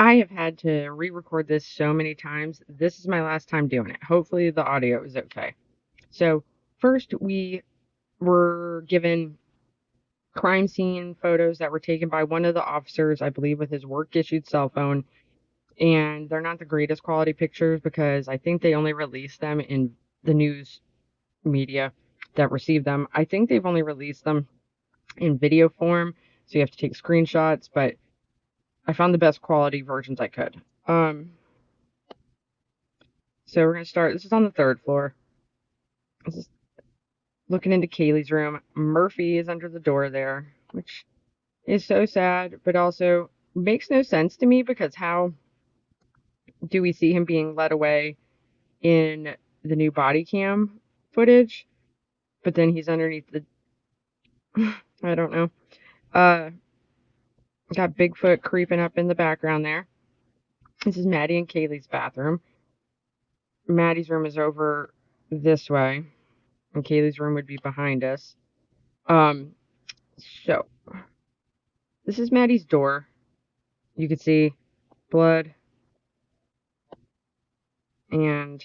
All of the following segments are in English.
I have had to re-record this so many times. This is my last time doing it. Hopefully the audio is okay. So first we were given crime scene photos that were taken by one of the officers, I believe with his work issued cell phone. And they're not the greatest quality pictures because I think they only released them in the news media that received them. I think they've only released them in video form, so you have to take screenshots, but I found the best quality versions I could. So we're gonna start. This is on the third floor. This is looking into Kaylee's room. Murphy is under the door there, which is so sad, but also makes no sense to me because how do we see him being led away in the new body cam footage, but then he's underneath the I don't know. Uh got Bigfoot creeping up in the background there. This is Maddie and Kaylee's bathroom. Maddie's room is over this way, and Kaylee's room would be behind us. Um, so this is Maddie's door. You can see blood and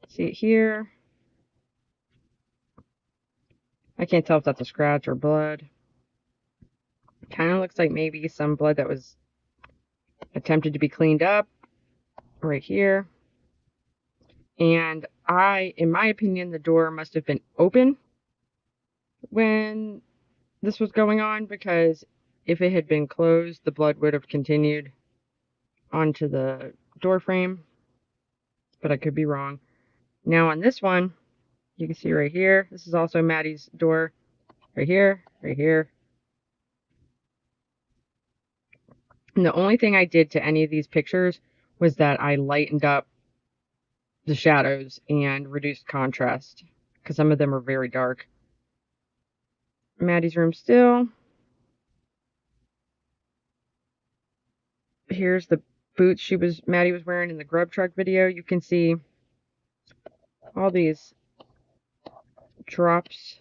see it here. I can't tell if that's a scratch or blood. Kind of looks like maybe some blood that was attempted to be cleaned up right here. And in my opinion, the door must have been open when this was going on because if it had been closed, the blood would have continued onto the door frame. But I could be wrong. Now on this one, you can see right here, this is also Maddie's door. Right here, right here. And the only thing I did to any of these pictures was that I lightened up the shadows and reduced contrast because some of them are very dark. Maddie's room still. Here's the boots Maddie was wearing in the grub truck video. You can see all these drops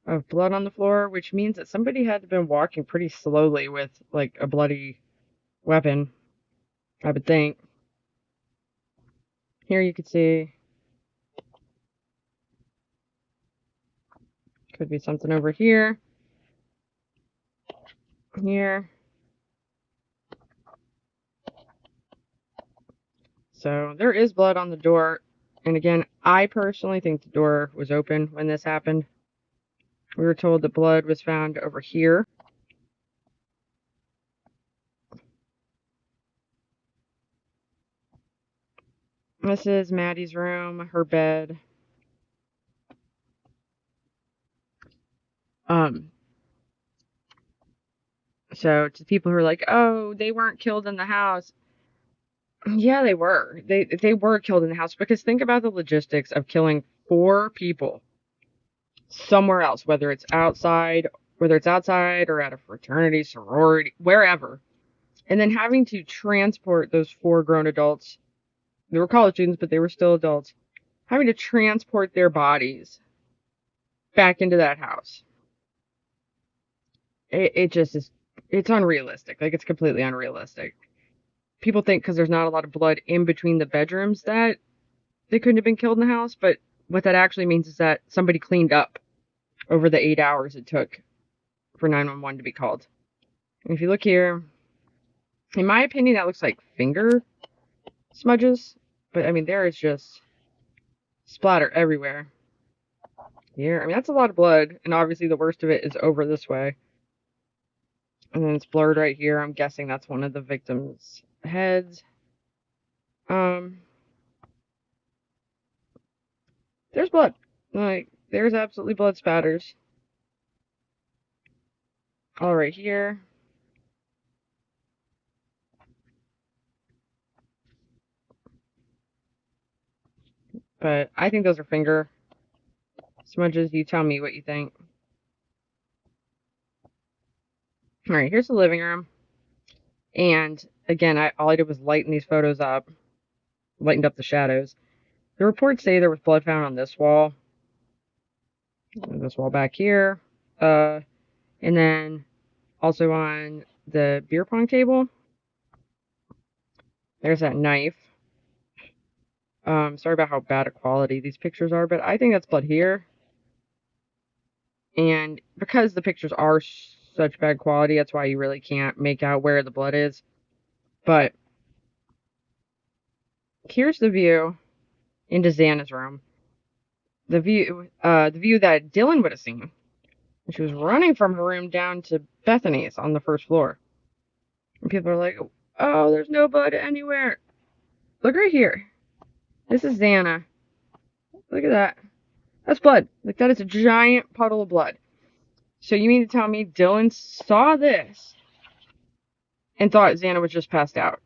of blood on the floor, which means that somebody had to have been walking pretty slowly with like a bloody weapon, I would think. Here you can see could be something over here. Here. So there is blood on the door. And again, I personally think the door was open when this happened. We were told that blood was found over here. This is Maddie's room, her bed. So to people who are like, oh, they weren't killed in the house. Yeah, they were. They were killed in the house because think about the logistics of killing 4 people somewhere else, whether it's outside or at a fraternity, sorority, wherever. And then having to transport those 4 grown adults. They were college students, but they were still adults. Having to transport their bodies back into that house. It just is, it's unrealistic. Like, it's completely unrealistic. People think because there's not a lot of blood in between the bedrooms that they couldn't have been killed in the house, but what that actually means is that somebody cleaned up over the 8 hours it took for 911 to be called. And if you look here, in my opinion, that looks like finger smudges, but I mean, there is just splatter everywhere. Here, I mean, that's a lot of blood, and obviously the worst of it is over this way. And then it's blurred right here. I'm guessing that's one of the victims' heads. There's blood. Like, there's absolutely blood spatters. All right here. But I think those are finger smudges. You tell me what you think. All right, here's the living room. And again, all I did was lighten these photos up, lightened up the shadows. The reports say there was blood found on this wall back here, and then Also on the beer pong table, there's that knife. Sorry about how bad a quality these pictures are, but I think that's blood here. And because the pictures are such bad quality, that's why you really can't make out where the blood is. But here's the view into Xana's room. The view that Dylan would have seen. She was running from her room down to Bethany's on the first floor. And people are like, oh, there's no blood anywhere. Look right here. This is Xana. Look at that. That's blood. Like, that is a giant puddle of blood. So you mean to tell me Dylan saw this and thought Xana was just passed out?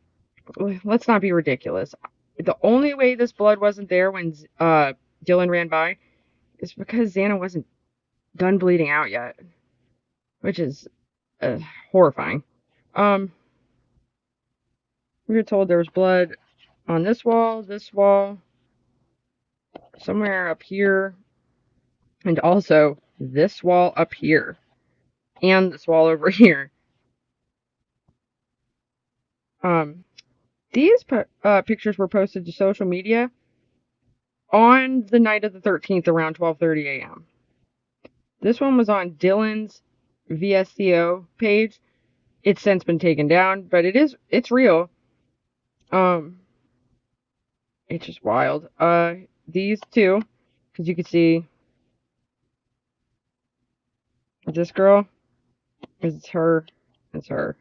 Let's not be ridiculous. The only way this blood wasn't there when Dylan ran by is because Xana wasn't done bleeding out yet, which is horrifying. We were told there was blood on this wall, somewhere up here, and also this wall up here, and this wall over here. These pictures were posted to social media on the night of the 13th around 12:30 a.m. This one was on Dylan's VSCO page. It's since been taken down, but it's real. It's just wild. These two, because you can see this girl is her. It's her.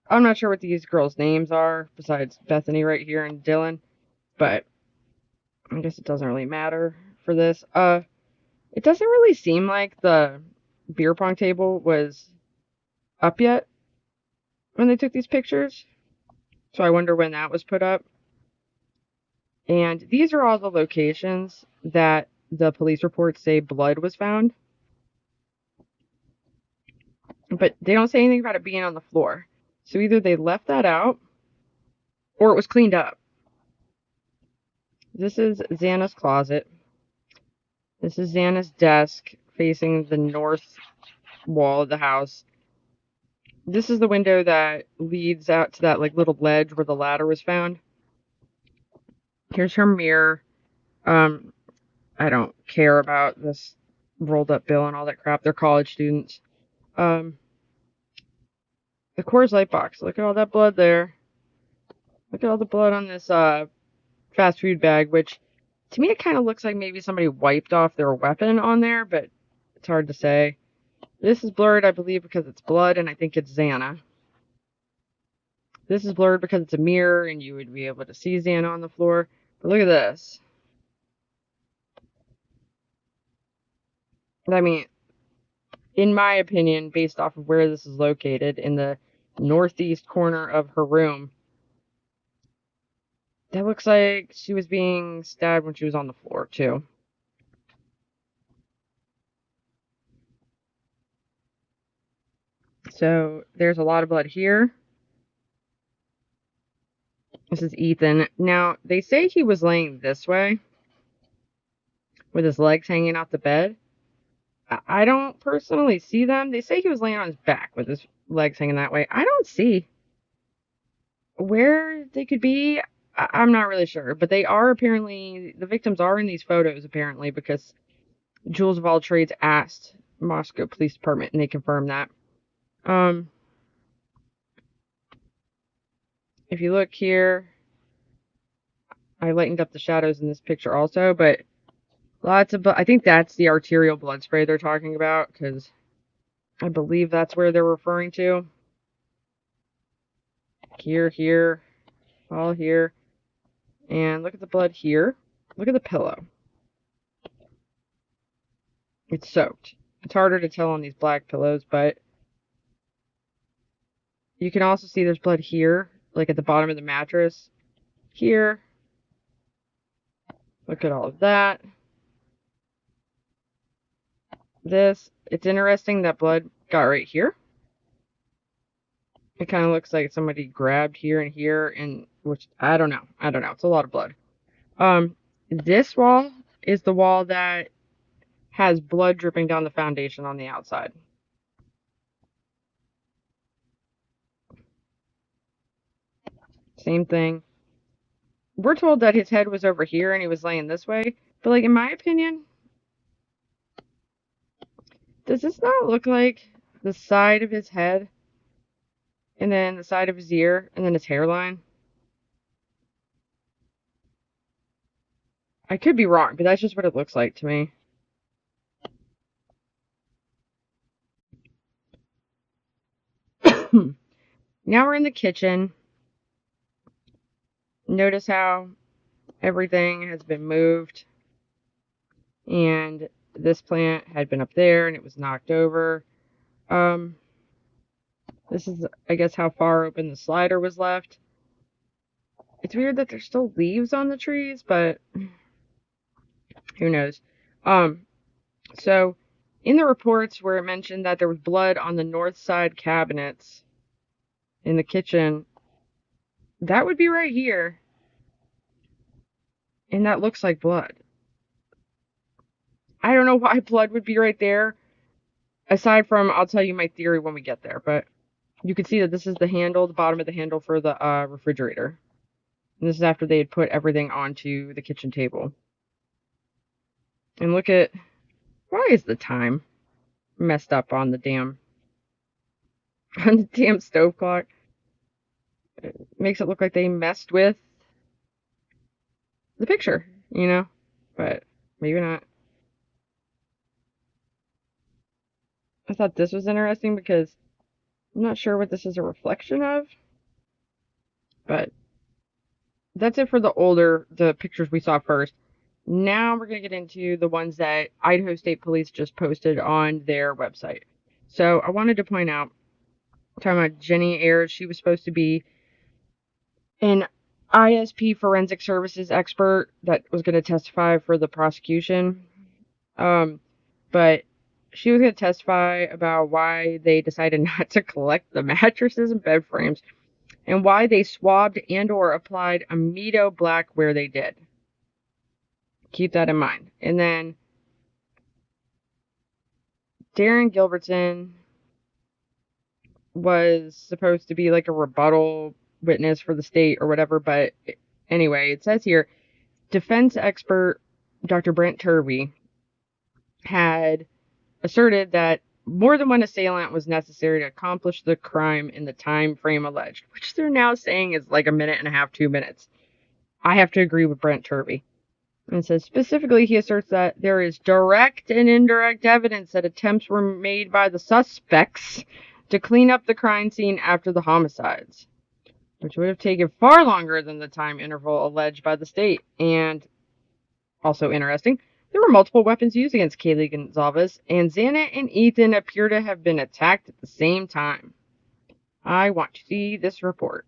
I'm not sure what these girls' names are besides Bethany right here and Dylan, but I guess it doesn't really matter for this. It doesn't really seem like the beer pong table was up yet when they took these pictures, so I wonder when that was put up. And these are all the locations that the police reports say blood was found. But they don't say anything about it being on the floor. So either they left that out or it was cleaned up. This is Xana's closet. This is Xana's desk facing the north wall of the house. This is the window that leads out to that like little ledge where the ladder was found. Here's her mirror. I don't care about this rolled up bill and all that crap. They're college students. The Coors Light box. Look at all that blood there. Look at all the blood on this fast food bag, which to me it kind of looks like maybe somebody wiped off their weapon on there, but it's hard to say. This is blurred, I believe, because it's blood, and I think it's Xana. This is blurred because it's a mirror, and you would be able to see Xana on the floor. But look at this. I mean, in my opinion, based off of where this is located, in the northeast corner of her room, that looks like she was being stabbed when she was on the floor, too. So, there's a lot of blood here. This is Ethan. Now, they say he was laying this way, with his legs hanging out the bed. I don't personally see them. They say he was laying on his back with his legs hanging that way. I don't see where they could be. I'm not really sure, but they are apparently, the victims are in these photos apparently because Jules of All Trades asked Moscow Police Department and they confirmed that. If you look here, I lightened up the shadows in this picture also, but lots of, I think that's the arterial blood spray they're talking about because I believe that's where they're referring to. Here, all here. And look at the blood here. Look at the pillow. It's soaked. It's harder to tell on these black pillows, but you can also see there's blood here, like at the bottom of the mattress. Here. Look at all of that. This. It's interesting that blood got right here. It kind of looks like somebody grabbed here and here, and which I don't know. It's a lot of blood. This wall is the wall that has blood dripping down the foundation on the outside. Same thing. We're told that his head was over here and he was laying this way. But, like, in my opinion, does this not look like the side of his head? And then the side of his ear? And then his hairline? I could be wrong, but that's just what it looks like to me. Now we're in the kitchen. Notice how everything has been moved. And this plant had been up there and it was knocked over. This is, I guess, how far open the slider was left. It's weird that there's still leaves on the trees, but who knows. So in the reports where it mentioned that there was blood on the north side cabinets in the kitchen, that would be right here. And that looks like blood. I don't know why blood would be right there. Aside from, I'll tell you my theory when we get there, but you can see that this is the handle, the bottom of the handle for the refrigerator. And this is after they had put everything onto the kitchen table. And look at, why is the time messed up on the damn stove clock? It makes it look like they messed with the picture, you know? But maybe not. I thought this was interesting because I'm not sure what this is a reflection of. But that's it for the pictures we saw first. Now we're going to get into the ones that Idaho State Police just posted on their website. So I wanted to point out, talking about Jenny Ayers, she was supposed to be an ISP forensic services expert that was going to testify for the prosecution. But she was going to testify about why they decided not to collect the mattresses and bed frames and why they swabbed and or applied Amido Black where they did. Keep that in mind. And then Darren Gilbertson was supposed to be like a rebuttal witness for the state or whatever, but anyway, it says here, defense expert Dr. Brent Turvey had asserted that more than one assailant was necessary to accomplish the crime in the time frame alleged, which they're now saying is like 1.5 2 minutes. I have to agree with Brent Turvey. And it says specifically, he asserts that there is direct and indirect evidence that attempts were made by the suspects to clean up the crime scene after the homicides, which would have taken far longer than the time interval alleged by the state. And also interesting, there were multiple weapons used against Kaylee Gonzalez, and Xana and Ethan appear to have been attacked at the same time. I want to see this report.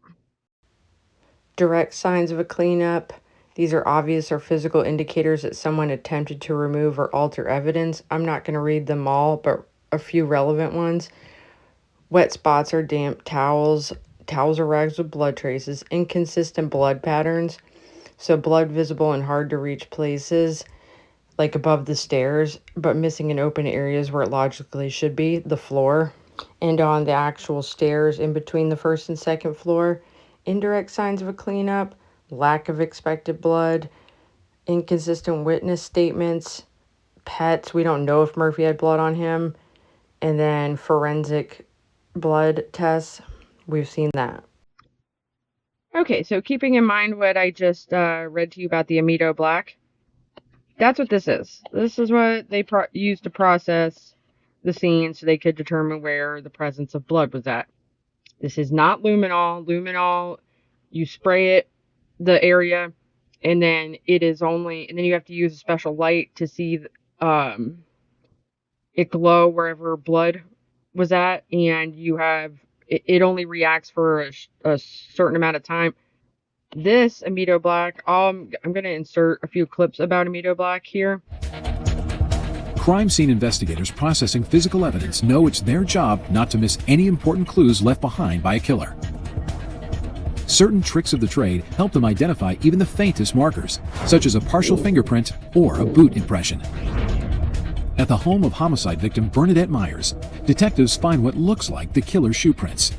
Direct signs of a cleanup. These are obvious or physical indicators that someone attempted to remove or alter evidence. I'm not going to read them all, but a few relevant ones. Wet spots or damp towels. Towels or rags with blood traces. Inconsistent blood patterns. So blood visible in hard to reach places, like above the stairs, but missing in open areas where it logically should be, the floor, and on the actual stairs in between the first and second floor. Indirect signs of a cleanup. Lack of expected blood, inconsistent witness statements, pets. We don't know if Murphy had blood on him. And then forensic blood tests. We've seen that. Okay, so keeping in mind what I just read to you about the Amido Black, that's what this is. This is what they used to process the scene so they could determine where the presence of blood was at. This is not luminol. Luminol, you spray it, the area, and then it is only, and then you have to use a special light to see it glow wherever blood was at, and you have it only reacts for a certain amount of time. This Amido Black, I'm going to insert a few clips about Amido Black here. Crime scene investigators processing physical evidence know it's their job not to miss any important clues left behind by a killer. Certain tricks of the trade help them identify even the faintest markers, such as a partial fingerprint or a boot impression. At the home of homicide victim Bernadette Myers, detectives find what looks like the killer's shoe prints.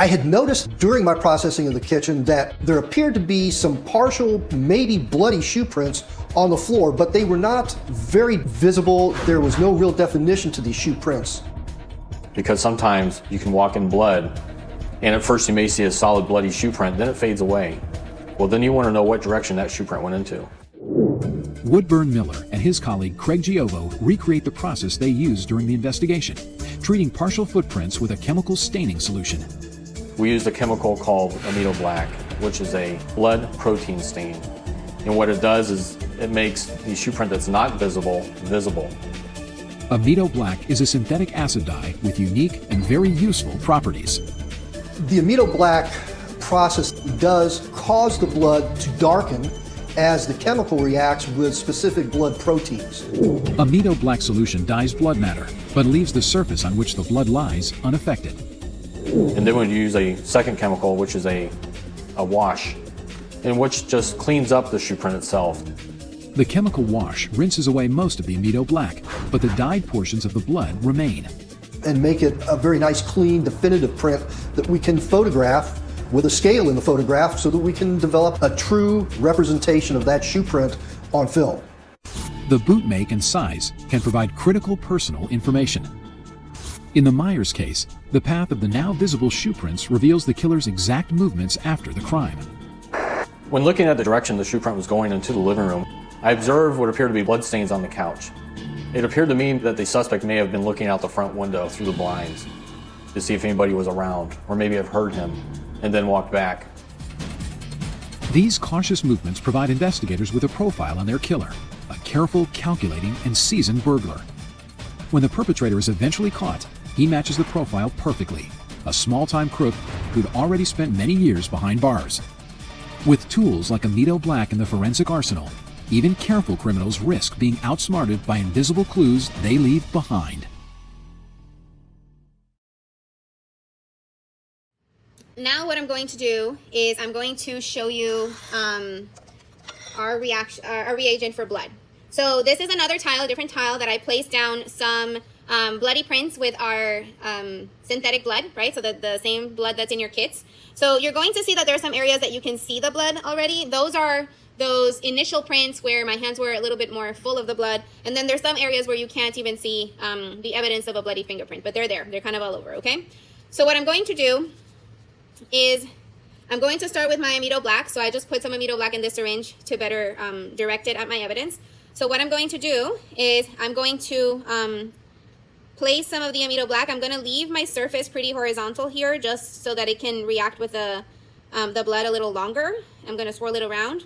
I had noticed during my processing of the kitchen that there appeared to be some partial, maybe bloody shoe prints on the floor, but they were not very visible. There was no real definition to these shoe prints. Because sometimes you can walk in blood, and at first you may see a solid bloody shoe print, then it fades away. Well, then you want to know what direction that shoe print went into. Woodburn Miller and his colleague Craig Giovo recreate the process they used during the investigation, treating partial footprints with a chemical staining solution. We used a chemical called Amido Black, which is a blood protein stain. And what it does is it makes the shoe print that's not visible, visible. Amido Black is a synthetic acid dye with unique and very useful properties. The Amido Black process does cause the blood to darken as the chemical reacts with specific blood proteins. Amido Black solution dyes blood matter, but leaves the surface on which the blood lies unaffected. And then we use a second chemical, which is a wash, and which just cleans up the shoe print itself. The chemical wash rinses away most of the Amido Black, but the dyed portions of the blood remain. And make it a very nice, clean, definitive print that we can photograph with a scale in the photograph so that we can develop a true representation of that shoe print on film. The boot make and size can provide critical personal information. In the Myers case, the path of the now visible shoe prints reveals the killer's exact movements after the crime. When looking at the direction the shoe print was going into the living room, I observed what appeared to be bloodstains on the couch. It appeared to me that the suspect may have been looking out the front window through the blinds to see if anybody was around, or maybe have heard him, and then walked back. These cautious movements provide investigators with a profile on their killer, a careful, calculating, and seasoned burglar. When the perpetrator is eventually caught, he matches the profile perfectly, a small-time crook who'd already spent many years behind bars. With tools like Amido Black in the forensic arsenal, even careful criminals risk being outsmarted by invisible clues they leave behind. Now what I'm going to do is I'm going to show you our reagent for blood. So this is another tile, a different tile that I placed down some bloody prints with our synthetic blood, right? So the same blood that's in your kits. So you're going to see that there are some areas that you can see the blood already. Those are those initial prints where my hands were a little bit more full of the blood. And then there's some areas where you can't even see the evidence of a bloody fingerprint, but they're there. They're kind of all over, okay? So what I'm going to do is I'm going to start with my Amido Black. So I just put some Amido Black in this syringe to better direct it at my evidence. So what I'm going to do is I'm going to place some of the Amido Black. I'm going to leave my surface pretty horizontal here just so that it can react with the blood a little longer. I'm going to swirl it around.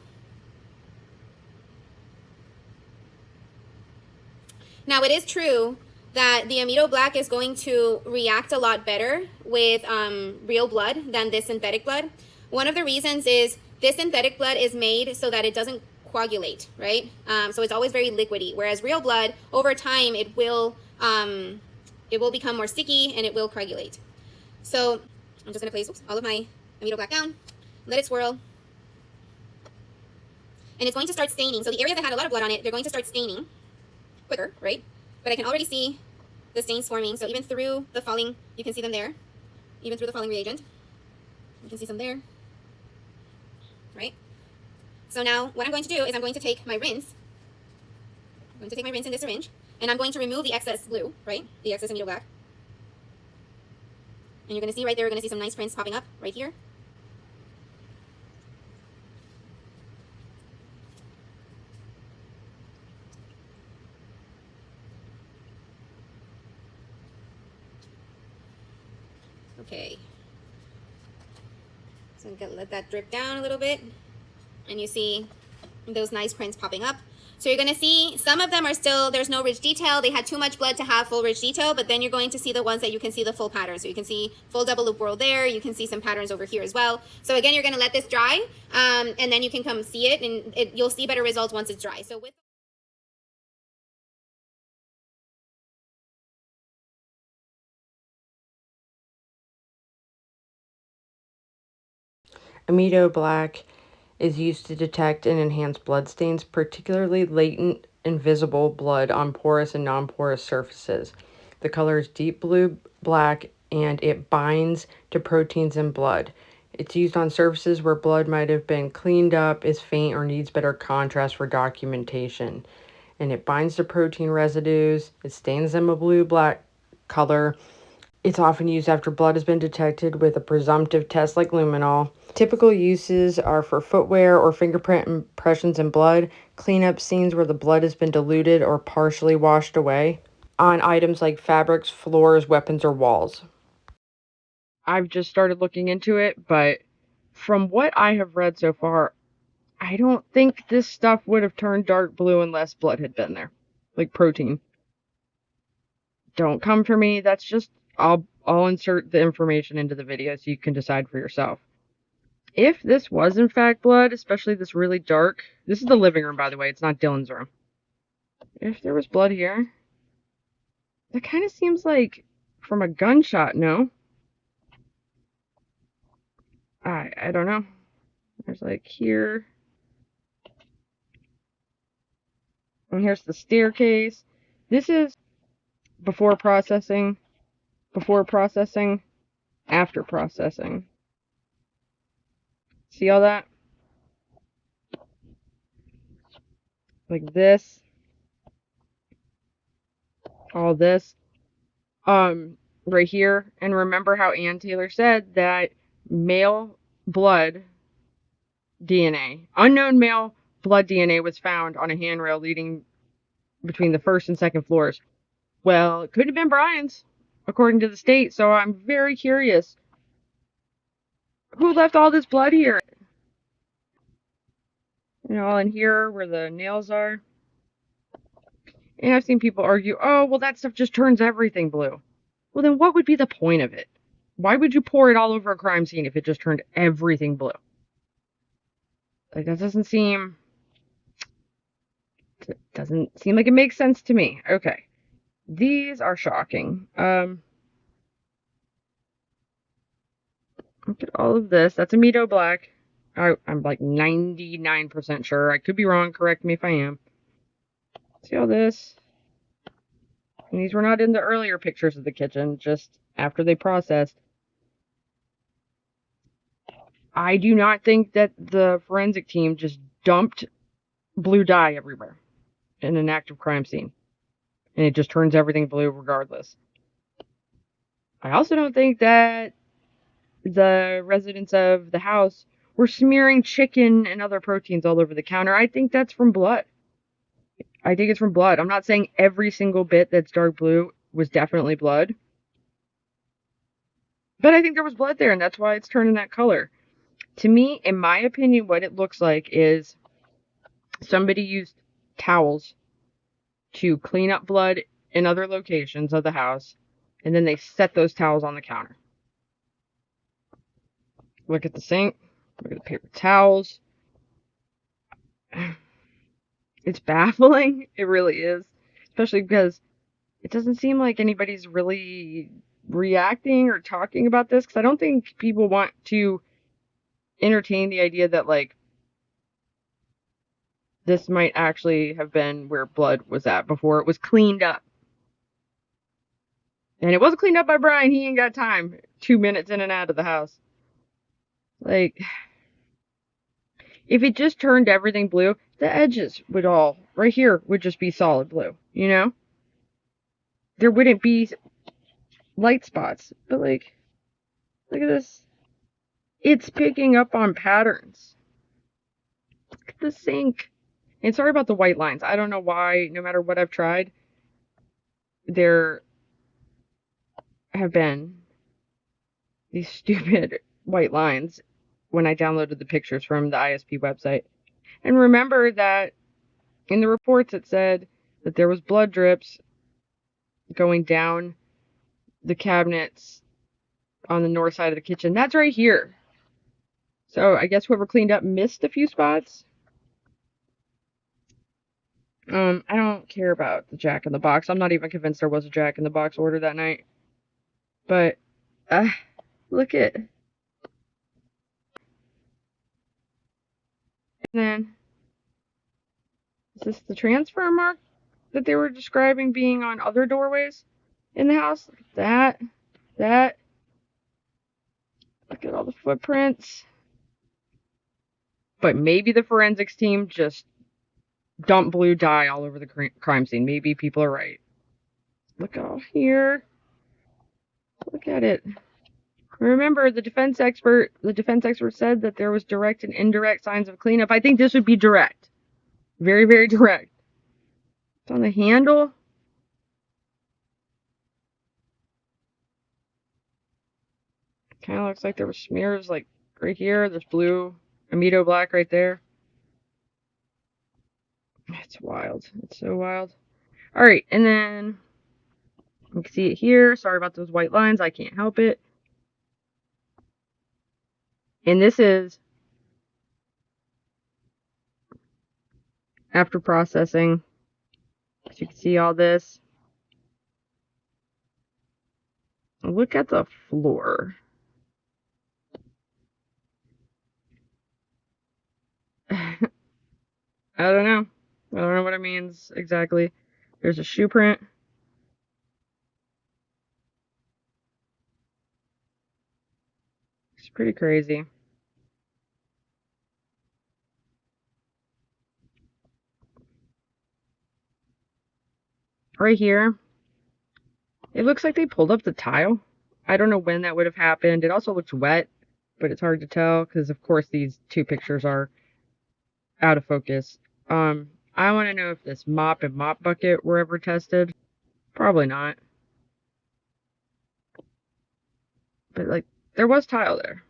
Now it is true that the Amido Black is going to react a lot better with real blood than this synthetic blood. One of the reasons is this synthetic blood is made so that it doesn't coagulate, right? So it's always very liquidy, whereas real blood, over time, it will become more sticky and it will coagulate. So I'm just gonna place all of my Amido Black down, let it swirl, and it's going to start staining. So the areas that had a lot of blood on it, they're going to start staining quicker, right? But I can already see the stains forming. So even through the falling, you can see them there. Even through the falling reagent, you can see some there, right? So now what I'm going to do is I'm going to take my rinse. I'm going to take my rinse in this syringe, and I'm going to remove the excess glue, right? The excess Amido Black. And you're going to see right there, we're going to see some nice prints popping up right here. Okay, so I'm gonna let that drip down a little bit, and you see those nice prints popping up. So you're gonna see some of them are still, there's no ridge detail. They had too much blood to have full ridge detail, but then you're going to see the ones that you can see the full pattern. So you can see full double loop whorl there. You can see some patterns over here as well. So again, you're gonna let this dry, and then you can come see it, and you'll see better results once it's dry. So with Amido Black is used to detect and enhance blood stains, particularly latent invisible blood on porous and non-porous surfaces. The color is deep blue black and it binds to proteins in blood. It's used on surfaces where blood might have been cleaned up, is faint, or needs better contrast for documentation. And it binds to protein residues. It stains them a blue-black color. It's often used after blood has been detected with a presumptive test like luminol. Typical uses are for footwear or fingerprint impressions in blood, cleanup scenes where the blood has been diluted or partially washed away, on items like fabrics, floors, weapons, or walls. I've just started looking into it, but from what I have read so far, I don't think this stuff would have turned dark blue unless blood had been there. Like protein. Don't come for me. That's just, I'll insert the information into the video so you can decide for yourself. If this was in fact blood, especially this really dark, this is the living room, by the way, it's not Dylan's room. If there was blood here, that kind of seems like from a gunshot, no? I don't know. There's like here. And here's the staircase. This is before processing, after processing. See all that? Like this. All this. Right here. And remember how Ann Taylor said that male blood DNA, unknown male blood DNA was found on a handrail leading between the first and second floors. Well, it could have been Brian's, according to the state, so I'm very curious. Who left all this blood here? You know, all in here where the nails are. And I've seen people argue, oh, well, that stuff just turns everything blue. Well, then what would be the point of it? Why would you pour it all over a crime scene if it just turned everything blue? Like, that doesn't seem like it makes sense to me. Okay. These are shocking. Look at all of this. That's Amido Black. I'm like 99% sure. I could be wrong. Correct me if I am. See all this? And these were not in the earlier pictures of the kitchen, just after they processed. I do not think that the forensic team just dumped blue dye everywhere in an active crime scene. And it just turns everything blue regardless. I also don't think that the residents of the house were smearing chicken and other proteins all over the counter. I think that's from blood. I think it's from blood. I'm not saying every single bit that's dark blue was definitely blood. But I think there was blood there, and that's why it's turning that color. To me, in my opinion, what it looks like is somebody used towels to clean up blood in other locations of the house, and then they set those towels on the counter. Look at the sink. Look at the paper towels. It's baffling. It really is. Especially because it doesn't seem like anybody's really reacting or talking about this, because I don't think people want to entertain the idea that, like, this might actually have been where blood was at before it was cleaned up. And it wasn't cleaned up by Brian. He ain't got time. 2 minutes in and out of the house. Like, if it just turned everything blue, the edges would all, right here, would just be solid blue, you know? There wouldn't be light spots. But, like, look at this. It's picking up on patterns. Look at the sink. And sorry about the white lines. I don't know why, no matter what I've tried, there have been these stupid white lines when I downloaded the pictures from the ISP website. And remember that in the reports it said that there was blood drips going down the cabinets on the north side of the kitchen. That's right here. So I guess whoever cleaned up missed a few spots. I don't care about the Jack in the Box. I'm not even convinced there was a Jack in the Box order that night. But, look at. And then, is this the transfer mark that they were describing being on other doorways in the house? That. Look at all the footprints. But maybe the forensics team just dumped blue dye all over the crime scene. Maybe people are right. Look out here. Look at it. Remember, the defense expert said that there was direct and indirect signs of cleanup. I think this would be direct. Very, very direct. It's on the handle. Kind of looks like there were smears like right here. There's blue, Amido black right there. It's wild. It's so wild. All right, and then you can see it here. Sorry about those white lines. I can't help it. And this is after processing. As you can see all this. Look at the floor. I don't know. I don't know what it means exactly. There's a shoe print. It's pretty crazy. Right here, it looks like they pulled up the tile. I don't know when that would have happened. It also looks wet, but it's hard to tell because, of course, these two pictures are out of focus. I want to know if this mop and mop bucket were ever tested. Probably not. But, like, there was tile there.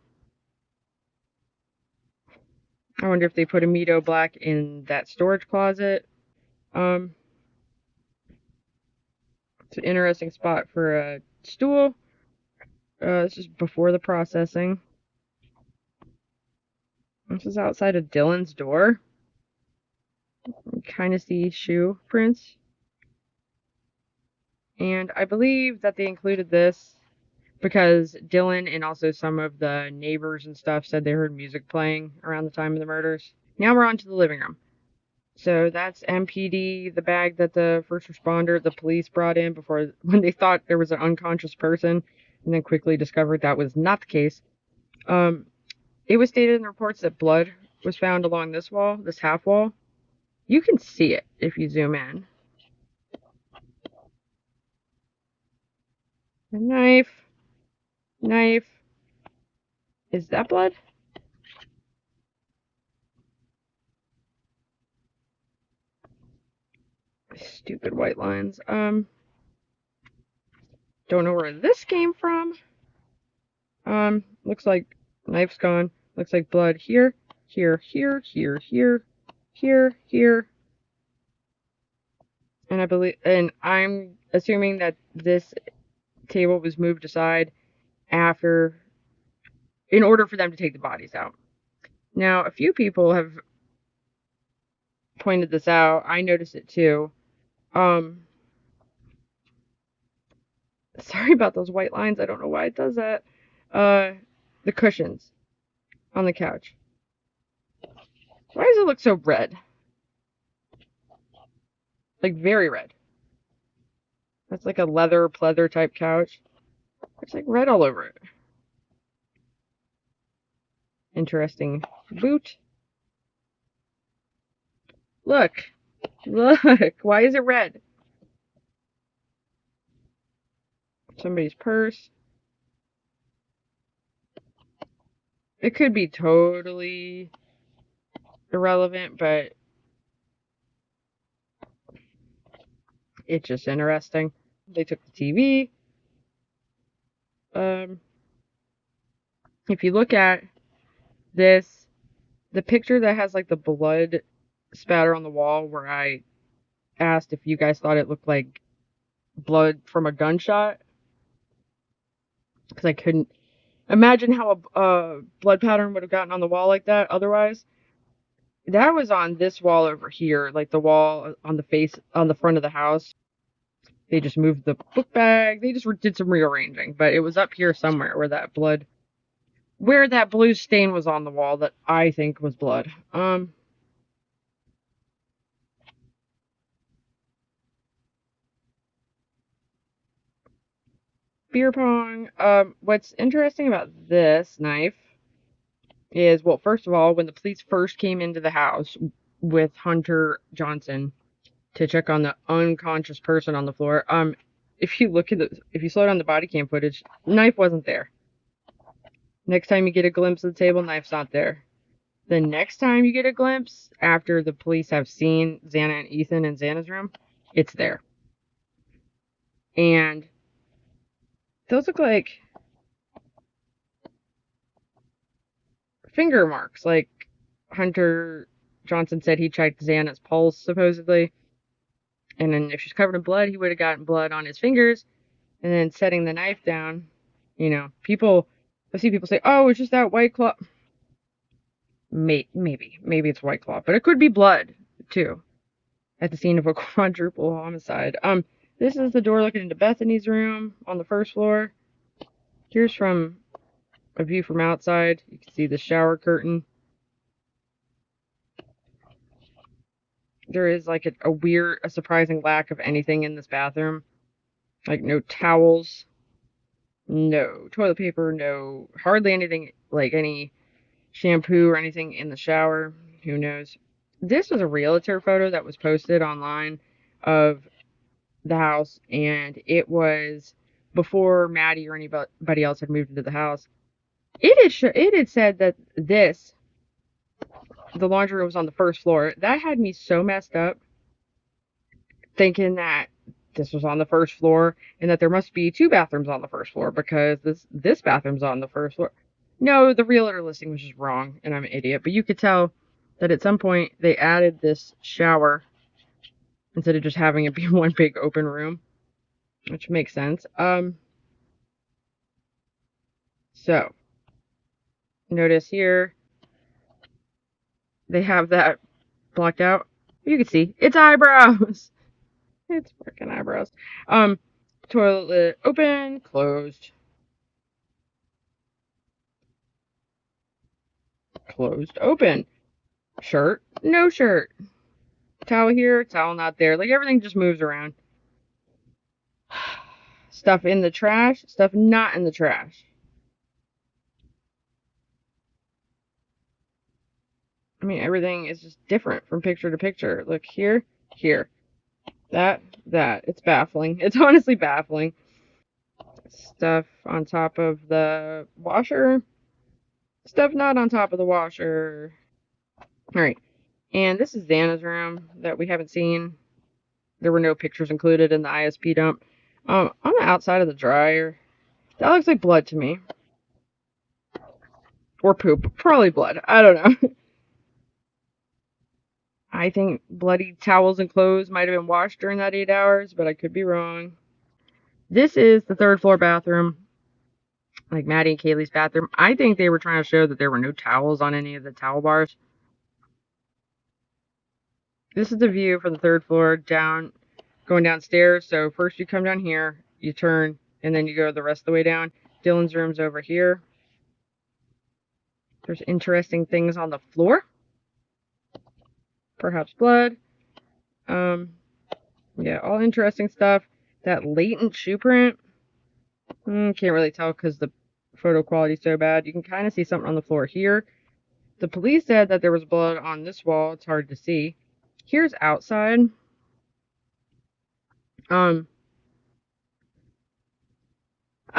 I wonder if they put Amido black in that storage closet. It's an interesting spot for a stool. This is before the processing. This is outside of Dylan's door. You kind of see shoe prints. And I believe that they included this because Dylan and also some of the neighbors and stuff said they heard music playing around the time of the murders. Now we're on to the living room. So that's MPD, the bag that the first responder, the police brought in when they thought there was an unconscious person, and then quickly discovered that was not the case. It was stated in the reports that blood was found along this wall, this half wall. You can see it if you zoom in. A knife. Knife. Is that blood? Stupid white lines. Don't know where this came from. Looks like knife's gone. Looks like blood here, here, here, here, here, here. And I'm assuming that this table was moved aside in order for them to take the bodies out. Now, a few people have pointed this out. I noticed it too. Sorry about those white lines. I don't know why it does that. The cushions on the couch. Why does it look so red? Like very red. That's like a leather pleather type couch. There's like red all over it. Interesting boot. Look. Why is it red? Somebody's purse. It could be totally irrelevant, but it's just interesting. They took the TV. If you look at this, the picture that has like the blood spatter on the wall where I asked if you guys thought it looked like blood from a gunshot, because I couldn't imagine how a blood pattern would have gotten on the wall like that otherwise. That was on this wall over here, like the wall on the front of the house. They just moved the book bag. They just did some rearranging, but it was up here somewhere where that blue stain was on the wall that I think was blood. beer pong. What's interesting about this knife is, well, first of all, when the police first came into the house with Hunter Johnson to check on the unconscious person on the floor, if you slow down the body cam footage, knife wasn't there. Next time you get a glimpse of the table, knife's not there. The next time you get a glimpse, after the police have seen Xana and Ethan in Xana's room, it's there. And those look like finger marks. Like Hunter Johnson said he checked Xana's pulse, supposedly. And then if she's covered in blood, he would have gotten blood on his fingers. And then setting the knife down, I see people say, oh, it's just that White Claw. Maybe it's White Claw, but it could be blood, too, at the scene of a quadruple homicide. This is the door looking into Bethany's room on the first floor. Here's from a view from outside. You can see the shower curtain. There is like a surprising lack of anything in this bathroom. Like no towels, no toilet paper, no hardly anything, like any shampoo or anything in the shower. Who knows? This was a realtor photo that was posted online of the house, and it was before Maddie or anybody else had moved into the house. It had said that the laundry room was on the first floor. That had me so messed up, thinking that this was on the first floor and that there must be 2 bathrooms on the first floor because this bathroom's on the first floor. No, the realtor listing was just wrong, and I'm an idiot. But you could tell that at some point they added this shower instead of just having it be one big open room, which makes sense. So notice here they have that blocked out. You can see it's eyebrows. It's freaking eyebrows. Toilet lid open, closed. Closed, open. Shirt, no shirt. Towel here, towel not there. Like everything just moves around. Stuff in the trash, stuff not in the trash. I mean, everything is just different from picture to picture. Look here, here. That. It's baffling. It's honestly baffling. Stuff on top of the washer. Stuff not on top of the washer. Alright. And this is Xana's room that we haven't seen. There were no pictures included in the ISP dump. On the outside of the dryer, that looks like blood to me. Or poop. Probably blood. I don't know. I think bloody towels and clothes might have been washed during that 8 hours, but I could be wrong. This is the 3rd floor bathroom. Like Maddie and Kaylee's bathroom. I think they were trying to show that there were no towels on any of the towel bars. This is the view from the 3rd floor going downstairs. So first you come down here, you turn, and then you go the rest of the way down. Dylan's room's over here. There's interesting things on the floor. Perhaps blood. Yeah, all interesting stuff. That latent shoe print. Can't really tell because the photo quality is so bad. You can kind of see something on the floor here. The police said that there was blood on this wall. It's hard to see. Here's outside. I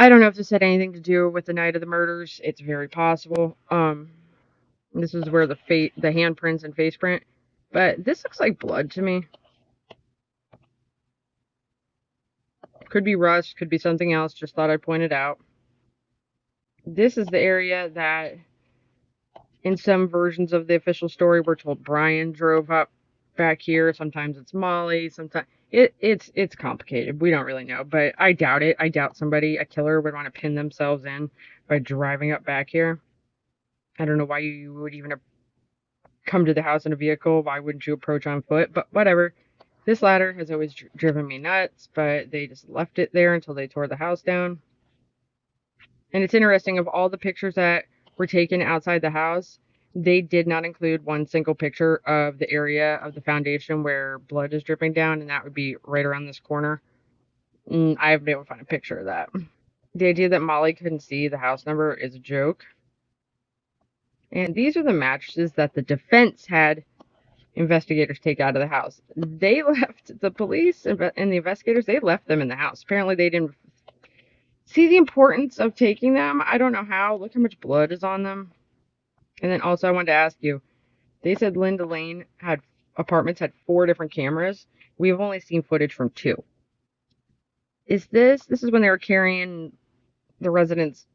don't know if this had anything to do with the night of the murders. It's very possible. This is where the handprints and face print. But this looks like blood to me. Could be rust, could be something else. Just thought I'd point it out. This is the area that, in some versions of the official story, we're told Brian drove up back here. Sometimes it's Molly. Sometimes it's complicated. We don't really know, but I doubt it. I doubt a killer would want to pin themselves in by driving up back here. I don't know why you would even come to the house in a vehicle. Why wouldn't you approach on foot? But whatever. This ladder has always driven me nuts, but they just left it there until they tore the house down. And it's interesting, of all the pictures that were taken outside the house, they did not include one single picture of the area of the foundation where blood is dripping down, and that would be right around this corner. I haven't been able to find a picture of that. The idea that Molly couldn't see the house number is a joke. And these are the mattresses that the defense had investigators take out of the house. They left, the police and the investigators, they left them in the house. Apparently they didn't see the importance of taking them. I don't know how. Look how much blood is on them. And then also I wanted to ask you, they said Linda Lane apartments had 4 different cameras. We've only seen footage from 2. This is when they were carrying the residents,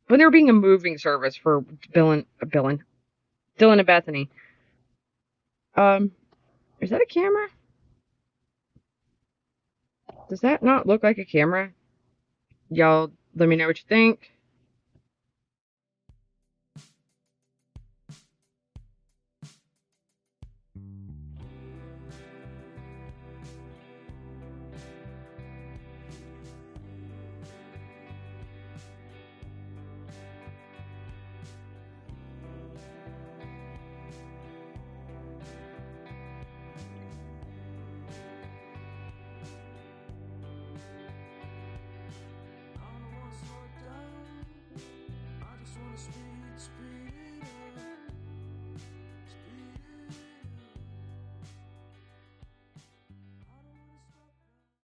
when they were being a moving service for Dylan and Bethany. Is that a camera? Does that not look like a camera? Y'all, let me know what you think.